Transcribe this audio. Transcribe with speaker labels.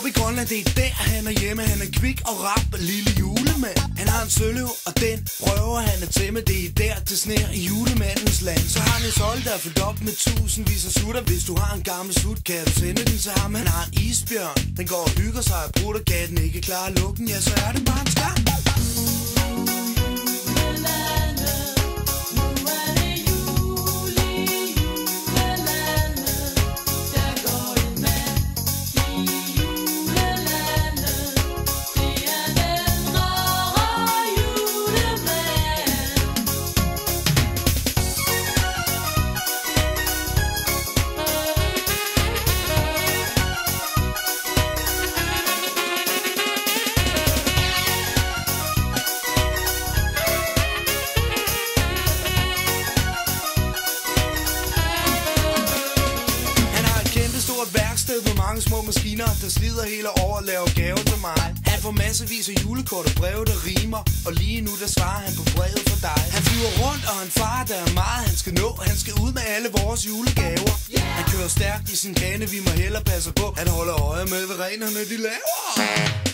Speaker 1: Oppe i Grønland, det er der han er hjemme. Han er kvik og rap, lille julemand. Han har en søløv, og den prøver han at tæmme. Det er der, det sner i julemandens land. Så har han en solde, der er fyldt op med tusindvis af sutter. Hvis du har en gammel sut, kan du sende den til ham. Han har en isbjørn, den går og hygger sig. Og brutter katten ikke klarer lukken, ja, så er det bare en skam. Værksted med mange små maskiner, der slider hele år og laver gaver til mig. Han får massevis af julekort og breve, der rimer, og lige nu der svarer han på brevet for dig. Han flyver rundt, og en far, der er meget han skal nå. Han skal ud med alle vores julegaver. Han kører stærkt i sin kane, vi må hellere passe på at holde øje med, hvad renerne de laver.